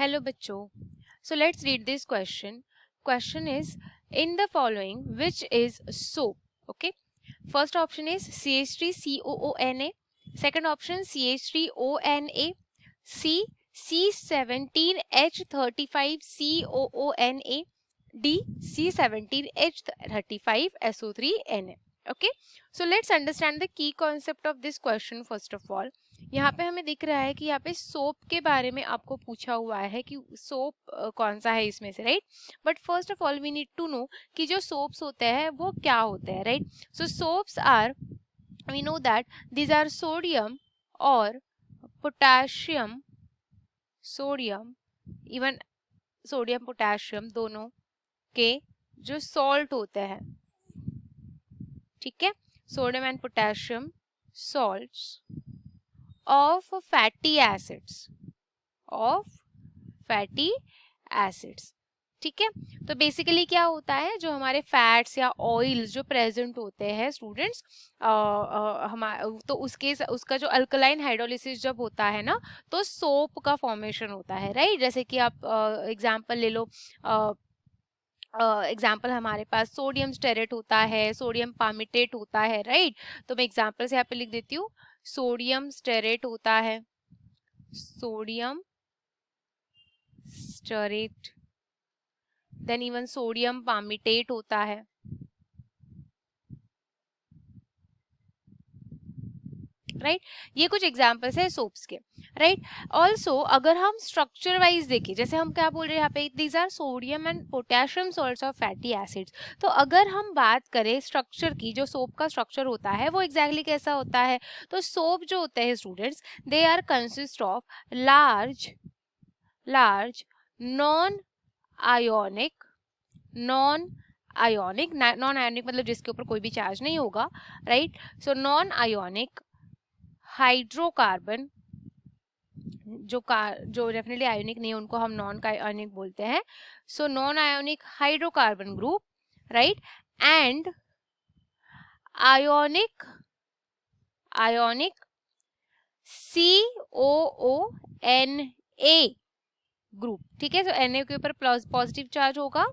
Hello बच्चों. So let's read this question. Question is, in the following which is soap? Okay. First option is CH3COONA. Second option CH3ONA. C C17H35COONA. D C17H35SO3Na. Okay. So let's understand the key concept of this question first of all. यहाँ पे हमें दिख रहा है कि यहाँ पे soap के बारे में आपको पूछा हुआ है कि सोप कौन सा है इसमें से, right. But first of all we need to know कि जो सोप्स होते हैं वो क्या होते हैं, right. So soaps are, we know that these are sodium और potassium, sodium, even sodium potassium दोनों के जो सॉल्ट होते हैं, ठीक है, sodium and potassium salts of fatty acids, ठीक है. तो बेसिकली क्या होता है, जो हमारे फैट्स या ऑयल्स जो प्रेजेंट होते हैं स्टूडेंट्स, तो उसका जो अल्कलाइन हाइड्रोलिसिस जब होता है ना, तो सोप का फॉर्मेशन होता है, राइट. जैसे कि आप एग्जांपल ले लो, एग्जाम्पल हमारे पास सोडियम स्टेरेट होता है, सोडियम पामिटेट होता है, राइट. तो मैं एग्जाम्पल से यहाँ पे लिख देती हूँ, सोडियम स्टेरेट होता है, sodium stearate, then even sodium palmitate होता है, राइट. ये कुछ एग्जाम्पल्स है सोप्स के, राइट. ऑल्सो अगर हम स्ट्रक्चर वाइज देखें, जैसे हम क्या बोल रहे हैं यहाँ पे, these are sodium and potassium salts of fatty acids. तो अगर हम बात करें स्ट्रक्चर की, जो सोप का स्ट्रक्चर होता है वो एग्जैक्टली कैसा होता है, तो सोप जो होते हैं students, they are consist of large non ionic, non ionic मतलब जिसके ऊपर कोई भी चार्ज नहीं होगा, right. So non ionic hydrocarbon, जो डेफिनेटली आयोनिक नहीं है उनको हम नॉन आयोनिक बोलते हैं. So non ionic hydrocarbon group, right. And ionic COONA group, ठीक है. तो Na के ऊपर पॉजिटिव चार्ज होगा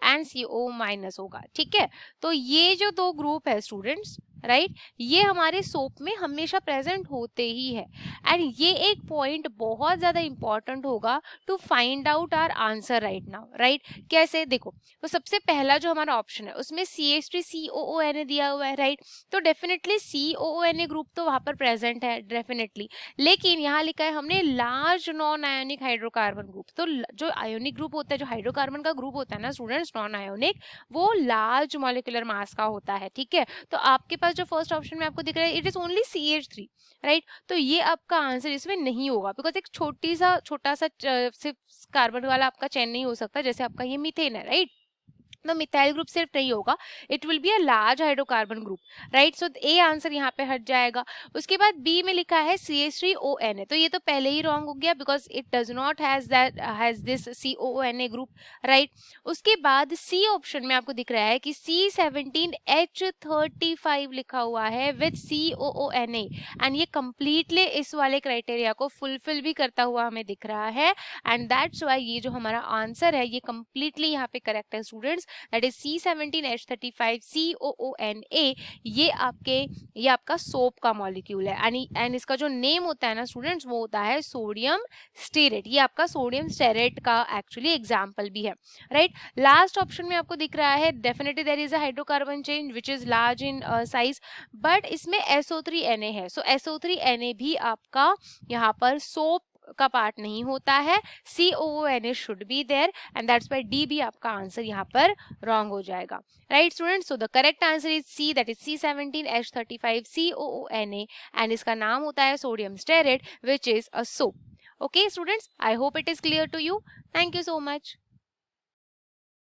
एंड CO माइनस होगा, ठीक है. तो ये जो दो ग्रुप है स्टूडेंट्स, राइट, ये हमारे सोप में हमेशा प्रेजेंट होते ही है. एंड ये एक पॉइंट बहुत ज्यादा इंपॉर्टेंट होगा to find out our answer right now, right. कैसे, देखो, तो सबसे पहला जो हमारा ऑप्शन है उसमें CH3COONA दिया हुआ है, राइट. तो डेफिनेटली COONA ग्रुप तो वहां पर प्रेजेंट है डेफिनेटली, लेकिन यहाँ लिखा है हमने large non ionic hydrocarbon group. तो जो आयोनिक ग्रुप होता है, जो हाइड्रोकार्बन का ग्रुप होता है ना स्टूडेंट्स, नॉन आयोनिक, वो लार्ज मॉलिक्यूलर मास का होता है, ठीक है. तो आपके पास जो फर्स्ट ऑप्शन में आपको दिख रहा है, it is only CH3, right. तो ये आपका आंसर इसमें नहीं होगा, बिकॉज एक छोटा सा सिर्फ कार्बन वाला आपका चेन नहीं हो सकता, जैसे आपका ये मीथेन है, राइट. तो मिथाइल ग्रुप सिर्फ नहीं होगा, it will be a large hydrocarbon group, right. So A answer यहाँ पे हट जाएगा. उसके बाद बी में लिखा है CH3ONA, तो ये तो पहले ही रॉन्ग हो गया, because it does not has this COONA group, right. उसके बाद सी ऑप्शन में आपको दिख रहा है कि C17H35 लिखा हुआ है विद COONA, एंड ये कंप्लीटली इस वाले क्राइटेरिया को फुलफिल भी करता हुआ हमें दिख रहा है, एंड दैट्स वाई ये जो हमारा आंसर है ये कंप्लीटली यहाँ पे करेक्ट है स्टूडेंट्स. That is C17H35COONA. ये आपका सोप का मॉलिक्यूल है, एंड इसका जो नेम होता है ना स्टूडेंट्स, वो होता है सोडियम स्टेरेट. ये आपका सोडियम स्टेरेट का एक्चुअली एग्जाम्पल भी है, राइट. लास्ट ऑप्शन में आपको दिख रहा है definitely there is a hydrocarbon chain which is large in size, but इसमें SO3Na है. सो SO3Na भी आपका यहाँ पर सोप का पार्ट नहीं होता है. COONA should be there, and that's why D भी आपका आंसर यहाँ पर रॉन्ग हो जाएगा, right students. So the correct answer is C, that is C17H35COONA, and इसका नाम होता है sodium stearate which is a soap. Okay students, I hope it is clear to you. Thank you so much.